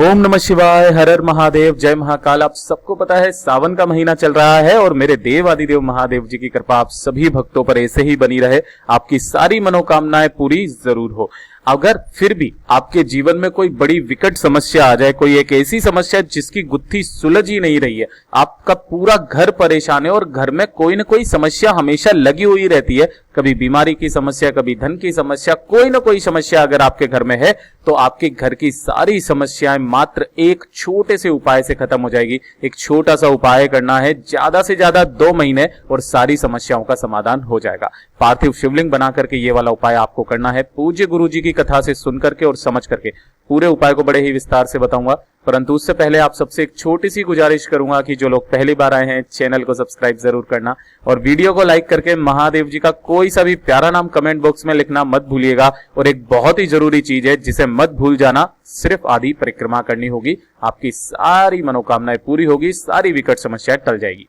ओम नमः शिवाय, हर हर महादेव, जय महाकाल। आप सबको पता है सावन का महीना चल रहा है और मेरे देव आदिदेव महादेव जी की कृपा आप सभी भक्तों पर ऐसे ही बनी रहे, आपकी सारी मनोकामनाएं पूरी जरूर हो। अगर फिर भी आपके जीवन में कोई बड़ी विकट समस्या आ जाए, कोई एक ऐसी समस्या जिसकी गुत्थी सुलझ ही नहीं रही है, आपका पूरा घर परेशान है और घर में कोई ना कोई समस्या हमेशा लगी हुई रहती है, कभी बीमारी की समस्या, कभी धन की समस्या, कोई ना कोई समस्या अगर आपके घर में है तो आपके घर की सारी समस्याएं मात्र एक छोटे से उपाय से खत्म हो जाएगी। एक छोटा सा उपाय करना है, ज्यादा से ज्यादा 2 महीने और सारी समस्याओं का समाधान हो जाएगा। पार्थिव शिवलिंग बना करके ये वाला उपाय आपको करना है, पूज्य गुरु जी की कथा से सुन करके और समझ करके। पूरे उपाय को बड़े ही विस्तार से बताऊंगा, परंतु उससे पहले आप सबसे एक छोटी सी गुजारिश करूंगा कि जो लोग पहली बार आए हैं चैनल को सब्सक्राइब जरूर करना और वीडियो को लाइक करके महादेव जी का कोई सा भी प्यारा नाम कमेंट बॉक्स में लिखना मत भूलिएगा। और एक बहुत ही जरूरी चीज है जिसे मत भूल जाना, सिर्फ आदि परिक्रमा करनी होगी, आपकी सारी मनोकामनाएं पूरी होगी, सारी विकट समस्याएं टल जाएगी।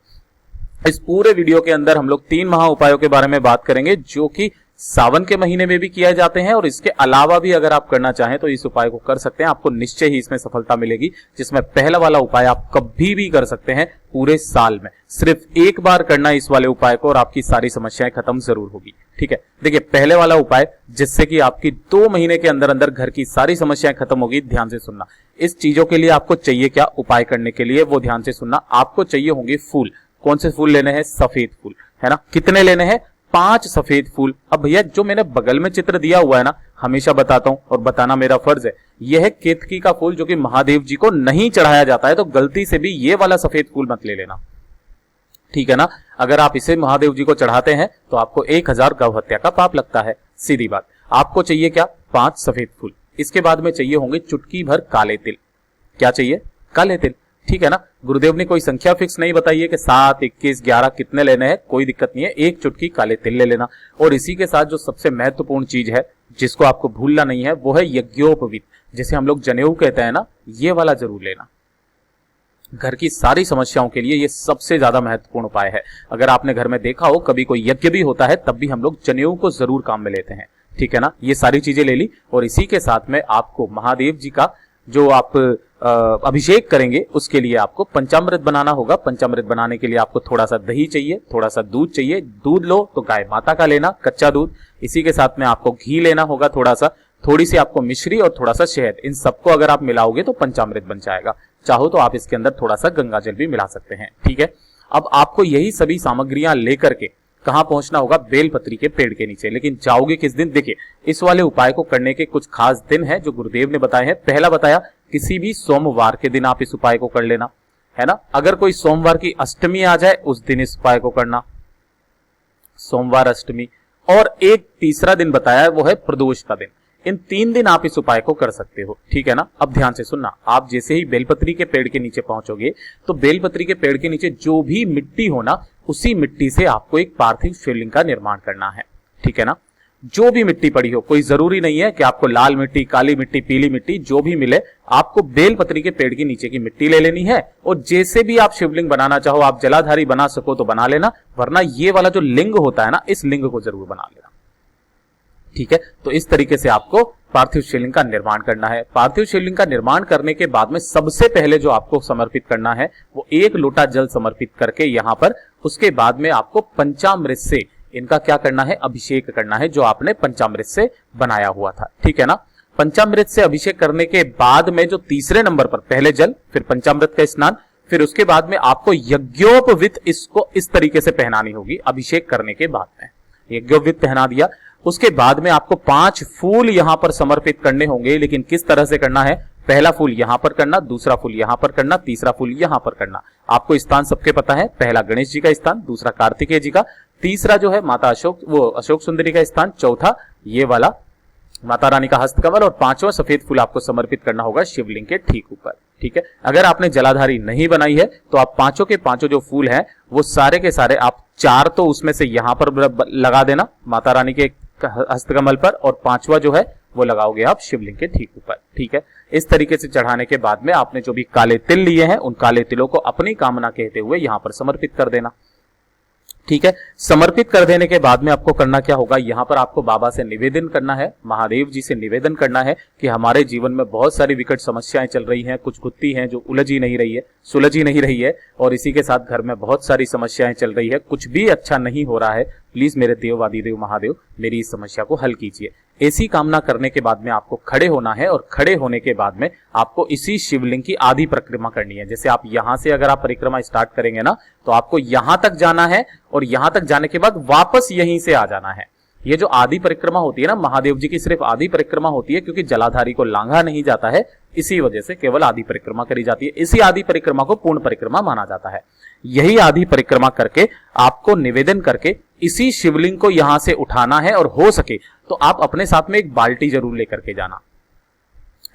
इस पूरे वीडियो के अंदर हम लोग 3 महा उपायों के बारे में बात करेंगे जो कि सावन के महीने में भी किए जाते हैं और इसके अलावा भी अगर आप करना चाहें तो इस उपाय को कर सकते हैं, आपको निश्चय ही इसमें सफलता मिलेगी। जिसमें पहला वाला उपाय आप कभी भी कर सकते हैं पूरे साल में, सिर्फ एक बार करना इस वाले उपाय को और आपकी सारी समस्याएं खत्म जरूर होगी। ठीक है, देखिए पहले वाला उपाय जिससे कि आपकी 2 महीने के अंदर अंदर घर की सारी समस्याएं खत्म होगी, ध्यान से सुनना। इस चीजों के लिए आपको चाहिए क्या उपाय करने के लिए, वो ध्यान से सुनना। आपको चाहिए होंगे फूल। कौन से फूल लेने हैं? सफेद फूल, है ना। कितने लेने हैं? 5 सफेद फूल। अब भैया जो मैंने बगल में चित्र दिया हुआ है ना, हमेशा बताता हूं और बताना मेरा फर्ज है, यह है केतकी का फूल जो कि महादेव जी को नहीं चढ़ाया जाता है, तो गलती से भी ये वाला सफेद फूल मत ले लेना, ठीक है ना। अगर आप इसे महादेव जी को चढ़ाते हैं तो आपको 1000 गौ हत्या का पाप लगता है, सीधी बात। आपको चाहिए क्या? 5 सफेद फूल। इसके बाद में चाहिए होंगे चुटकी भर काले तिल। क्या चाहिए? काले तिल, ठीक है ना। गुरुदेव ने कोई संख्या फिक्स नहीं बताई है कि 7, 21, 11 कितने लेने हैं, कोई दिक्कत नहीं है, एक चुटकी काले तिल ले लेना। और इसी के साथ जो सबसे महत्वपूर्ण चीज है जिसको आपको भूलना नहीं है वो है यज्ञोपवीत, जिसे हम लोग जनेऊ कहते हैं ना, ये वाला जरूर लेना। घर की सारी समस्याओं के लिए ये सबसे ज्यादा महत्वपूर्ण उपाय है। अगर आपने घर में देखा हो कभी कोई यज्ञ भी होता है तब भी हम लोग जनेऊ को जरूर काम में लेते हैं, ठीक है ना। ये सारी चीजें ले ली और इसी के साथ में आपको महादेव जी का जो आप अभिषेक करेंगे उसके लिए आपको पंचामृत बनाना होगा। पंचामृत बनाने के लिए आपको थोड़ा सा दही चाहिए, थोड़ा सा दूध चाहिए। दूध लो तो गाय माता का लेना, कच्चा दूध। इसी के साथ में आपको घी लेना होगा थोड़ा सा, थोड़ी सी आपको मिश्री और थोड़ा सा शहद। इन सबको अगर आप मिलाओगे तो पंचामृत बन जाएगा। चाहो तो आप इसके अंदर थोड़ा सा गंगा जल भी मिला सकते हैं, ठीक है। अब आपको यही सभी सामग्रियां लेकर के कहां पहुंचना होगा? बेलपत्री के पेड़ के नीचे। लेकिन जाओगे किस दिन? देखिए इस वाले उपाय को करने के कुछ खास दिन है जो गुरुदेव ने बताए हैं। पहला बताया, किसी भी सोमवार के दिन आप इस उपाय को कर लेना, है ना। अगर कोई सोमवार की अष्टमी आ जाए उस दिन इस उपाय को करना, सोमवार अष्टमी। और एक तीसरा दिन बताया वो है प्रदोष का दिन। इन 3 दिन आप इस उपाय को कर सकते हो, ठीक है ना। अब ध्यान से सुनना, आप जैसे ही बेलपत्री के पेड़ के नीचे पहुंचोगे तो बेलपत्री के पेड़ के नीचे जो भी मिट्टी हो ना, उसी मिट्टी से आपको एक पार्थिव शिवलिंग का निर्माण करना है, ठीक है ना। जो भी मिट्टी पड़ी हो, कोई जरूरी नहीं है कि आपको लाल मिट्टी, काली मिट्टी, पीली मिट्टी, जो भी मिले, आपको बेलपत्री के पेड़ के नीचे की मिट्टी ले लेनी है। और जैसे भी आप शिवलिंग बनाना चाहो, आप जलाधारी बना सको तो बना लेना, वरना ये वाला जो लिंग होता है ना, इस लिंग को जरूर बना लेना, ठीक है। तो इस तरीके से आपको पार्थिव शिवलिंग का निर्माण करना है। पार्थिव शिवलिंग का निर्माण करने के बाद में सबसे पहले जो आपको समर्पित करना है वो 1 लोटा जल समर्पित करके यहां पर, उसके बाद में आपको पंचामृत से इनका क्या करना है? अभिषेक करना है, जो आपने पंचामृत से बनाया हुआ था, ठीक है ना। पंचामृत से अभिषेक करने के बाद में जो तीसरे नंबर पर, पहले जल फिर पंचामृत का स्नान, फिर उसके बाद में आपको यज्ञोपवीत इसको इस तरीके से पहनानी होगी। अभिषेक करने के बाद में यज्ञोपवीत पहना दिया, उसके बाद में आपको 5 फूल यहां पर समर्पित करने होंगे। लेकिन किस तरह से करना है? पहला फूल यहां पर करना, दूसरा फूल यहां पर करना, तीसरा फूल यहां पर करना। आपको स्थान सबके पता है, पहला गणेश जी का स्थान, दूसरा कार्तिकेय जी का, तीसरा जो है माता अशोक सुंदरी का स्थान, चौथा ये वाला माता रानी का हस्तकमल, और 5वां सफेद फूल आपको समर्पित करना होगा शिवलिंग के ठीक ऊपर, ठीक है। अगर आपने जलाधारी नहीं बनाई है तो आप 5 के 5 जो फूल हैं वो सारे के सारे आप 4 तो उसमें से यहां पर लगा देना माता रानी के हस्तकमल पर, और 5वां जो है वो लगाओगे आप शिवलिंग के ठीक ऊपर, ठीक है। इस तरीके से चढ़ाने के बाद में आपने जो भी काले तिल लिए हैं उन काले तिलों को अपनी कामना कहते हुए यहां पर समर्पित कर देना। ठीक है। समर्पित कर देने के बाद में आपको करना क्या होगा, यहां पर आपको बाबा से निवेदन करना है, महादेव जी से निवेदन करना है कि हमारे जीवन में बहुत सारी विकट समस्याएं चल रही हैं, कुछ गुत्थी हैं जो उलझी नहीं रही है, सुलझी नहीं रही है, और इसी के साथ घर में बहुत सारी समस्याएं चल रही है, कुछ भी अच्छा नहीं हो रहा है। प्लीज मेरे देववादिदेव महादेव मेरी इस समस्या को हल कीजिए। ऐसी कामना करने के बाद में आपको खड़े होना है, और खड़े होने के बाद में आपको इसी शिवलिंग की आधी परिक्रमा करनी है। जैसे आप यहां से अगर आप परिक्रमा स्टार्ट करेंगे ना, तो आपको यहां तक जाना है, और यहां तक जाने के बाद वापस यहीं से आ जाना है। ये जो आधी परिक्रमा होती है ना, महादेव जी की सिर्फ आधी परिक्रमा होती है, क्योंकि जलाधारी को लांघा नहीं जाता है, इसी वजह से केवल आधी परिक्रमा करी जाती है। इसी आधी परिक्रमा को पूर्ण परिक्रमा माना जाता है। यही आधी परिक्रमा करके आपको निवेदन करके इसी शिवलिंग को यहां से उठाना है, और हो सके तो आप अपने साथ में एक बाल्टी जरूर लेकर के जाना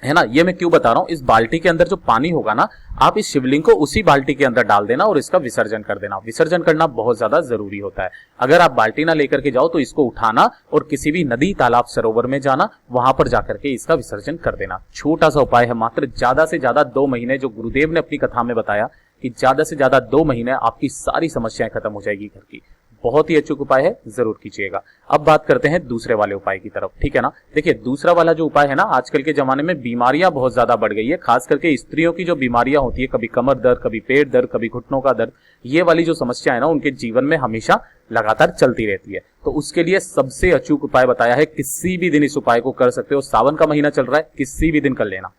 है ना। ये मैं क्यों बता रहा हूं, इस बाल्टी के अंदर जो पानी होगा ना, आप इस शिवलिंग को उसी बाल्टी के अंदर डाल देना और इसका विसर्जन कर देना। विसर्जन करना बहुत ज्यादा जरूरी होता है। अगर आप बाल्टी ना लेकर के जाओ तो इसको उठाना और किसी भी नदी, तालाब, सरोवर में जाना, वहां पर जाकर के इसका विसर्जन कर देना। छोटा सा उपाय है मात्र, ज्यादा से ज्यादा 2 महीने, जो गुरुदेव ने अपनी कथा में बताया कि ज्यादा से ज्यादा 2 महीने आपकी सारी समस्याएं खत्म हो जाएगी घर की। बहुत ही अचूक उपाय है, जरूर कीजिएगा। अब बात करते हैं दूसरे वाले उपाय की तरफ, ठीक है ना। देखिए, दूसरा वाला जो उपाय है ना, आजकल के जमाने में बीमारियां बहुत ज्यादा बढ़ गई है, खास करके स्त्रियों की जो बीमारियां होती है, कभी कमर दर्द, कभी पेट दर्द, कभी घुटनों का दर्द, ये वाली जो समस्या है ना, उनके जीवन में हमेशा लगातार चलती रहती है। तो उसके लिए सबसे अचूक उपाय बताया है। किसी भी दिन इस उपाय को कर सकते हो। सावन का महीना चल रहा है, किसी भी दिन कर लेना।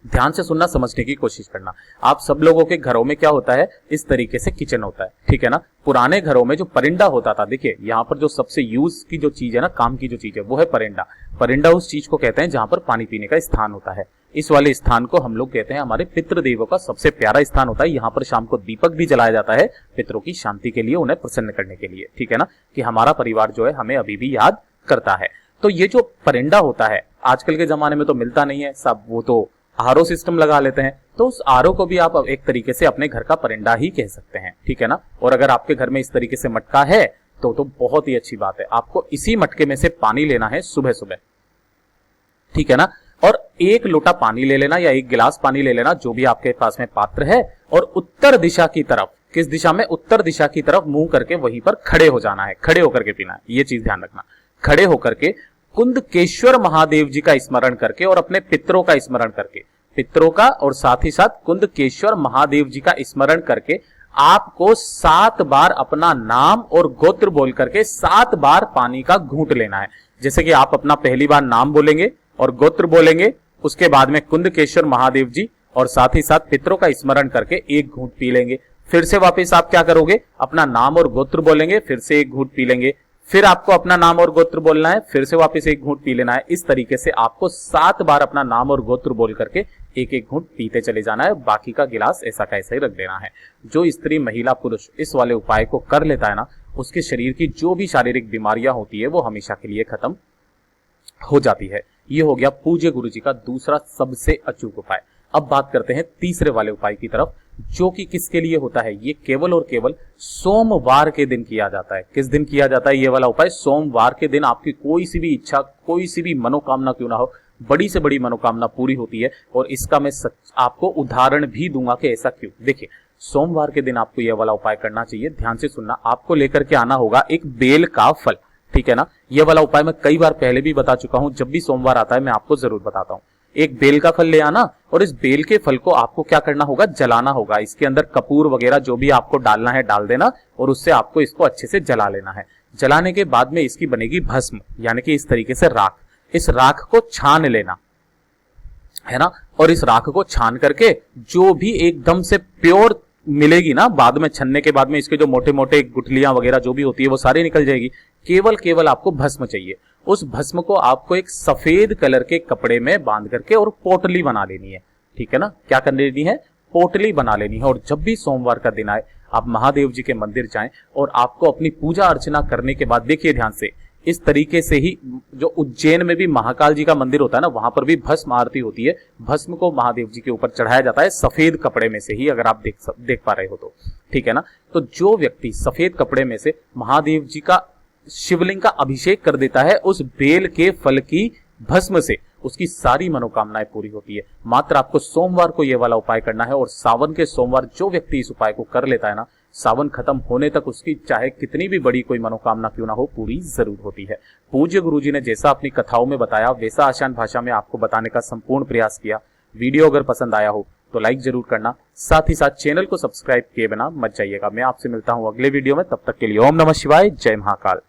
ध्यान से सुनना, समझने की कोशिश करना। आप सब लोगों के घरों में क्या होता है, इस तरीके से किचन होता है, ठीक है ना। पुराने घरों में जो परिंदा होता था, देखिए यहाँ पर जो सबसे यूज की जो चीज है ना, काम की जो चीज है, वो है परिंदा। परिंदा उस चीज को कहते हैं जहां पर पानी पीने का स्थान होता है। इस वाले स्थान को हम लोग कहते हैं हमारे पितृदेवों का सबसे प्यारा स्थान होता है। यहाँ पर शाम को दीपक भी जलाया जाता है, पितरों की शांति के लिए, उन्हें प्रसन्न करने के लिए, ठीक है ना, कि हमारा परिवार जो है हमें अभी भी याद करता है। तो ये जो परिंदा होता है, आजकल के जमाने में तो मिलता नहीं है सब, वो तो आरओ सिस्टम लगा लेते हैं। तो उस आरओ को भी आप एक तरीके से अपने घर का परिंदा ही कह सकते हैं, ठीक है ना। और अगर आपके घर में इस तरीके से मटका है तो बहुत ही अच्छी बात है। आपको इसी मटके में से पानी लेना है सुबह सुबह, ठीक है ना। और 1 लोटा पानी ले लेना या 1 गिलास पानी ले लेना, जो भी आपके पास में पात्र है, और उत्तर दिशा की तरफ, किस दिशा में, उत्तर दिशा की तरफ मुंह करके वहीं पर खड़े हो जाना है, खड़े होकर के पीना है। ये चीज ध्यान रखना। खड़े होकर के कुंदकेश्वर महादेव जी का स्मरण करके और अपने पितरों का स्मरण करके, पितरों का और साथ ही साथ कुंदकेश्वर महादेव जी का स्मरण करके, आपको 7 बार अपना नाम और गोत्र बोल करके 7 बार पानी का घूंट लेना है। जैसे कि आप अपना पहली बार नाम बोलेंगे और गोत्र बोलेंगे, उसके बाद में कुंदकेश्वर महादेव जी और साथ ही साथ पितरों का स्मरण करके 1 घूंट पी लेंगे। फिर से वापस आप क्या करोगे, अपना नाम और गोत्र बोलेंगे, फिर से 1 घूंट पी लेंगे, फिर आपको अपना नाम और गोत्र बोलना है, फिर से वापस 1 घूंट पी लेना है। इस तरीके से आपको 7 बार अपना नाम और गोत्र बोल करके 1-1 घूंट पीते चले जाना है। बाकी का गिलास ऐसा का ऐसा ही रख देना है। जो स्त्री, महिला, पुरुष इस वाले उपाय को कर लेता है ना, उसके शरीर की जो भी शारीरिक बीमारियां होती है वो हमेशा के लिए खत्म हो जाती है। ये हो गया पूज्य गुरु जी का दूसरा सबसे अचूक उपाय। अब बात करते हैं तीसरे वाले उपाय की तरफ, जो कि किसके लिए होता है। ये केवल और केवल सोमवार के दिन किया जाता है। किस दिन किया जाता है ये वाला उपाय, सोमवार के दिन। आपकी कोई सी भी इच्छा, कोई सी भी मनोकामना क्यों ना हो, बड़ी से बड़ी मनोकामना पूरी होती है। और इसका मैं आपको उदाहरण भी दूंगा कि ऐसा क्यों। देखिए, सोमवार के दिन आपको यह वाला उपाय करना चाहिए। ध्यान से सुनना, आपको लेकर के आना होगा एक बेल का फल, ठीक है ना। यह वाला उपाय मैं कई बार पहले भी बता चुका हूं, जब भी सोमवार आता है मैं आपको जरूर बताता हूं। एक बेल का फल ले आना, और इस बेल के फल को आपको क्या करना होगा, जलाना होगा। इसके अंदर कपूर वगैरह जो भी आपको डालना है डाल देना, और उससे आपको इसको अच्छे से जला लेना है। जलाने के बाद में इसकी बनेगी भस्म, यानी कि इस तरीके से राख। इस राख को छान लेना है ना, और इस राख को छान करके जो भी एकदम से प्योर मिलेगी ना, बाद में छन्ने के बाद में इसके जो मोटे मोटे गुठलियां वगैरह जो भी होती है वो सारी निकल जाएगी। केवल आपको भस्म चाहिए। उस भस्म को आपको एक सफेद कलर के कपड़े में बांध करके और पोटली बना लेनी है, ठीक है ना। क्या कर लेनी है, पोटली बना लेनी है। और जब भी सोमवार का दिन आए, आप महादेव जी के मंदिर जाएं, और आपको अपनी पूजा अर्चना करने के बाद, देखिए ध्यान से, इस तरीके से ही जो उज्जैन में भी महाकाल जी का मंदिर होता है ना, वहां पर भी भस्म आरती होती है। भस्म को महादेव जी के ऊपर चढ़ाया जाता है सफेद कपड़े में से ही, अगर आप देख पा रहे हो तो, ठीक है ना। तो जो व्यक्ति सफेद कपड़े में से महादेव जी का, शिवलिंग का अभिषेक कर देता है उस बेल के फल की भस्म से, उसकी सारी मनोकामनाएं पूरी होती है। मात्र आपको सोमवार को यह वाला उपाय करना है, और सावन के सोमवार जो व्यक्ति इस उपाय को कर लेता है ना, सावन खत्म होने तक उसकी चाहे कितनी भी बड़ी कोई मनोकामना क्यों ना हो, पूरी जरूर होती है। पूज्य गुरुजी ने जैसा अपनी कथाओं में बताया वैसा आसान भाषा में आपको बताने का संपूर्ण प्रयास किया। वीडियो अगर पसंद आया हो तो लाइक जरूर करना, साथ ही साथ चैनल को सब्सक्राइब किए बिना मत जाइएगा। मैं आपसे मिलता हूं अगले वीडियो में, तब तक के लिए ओम नमः शिवाय, जय महाकाल।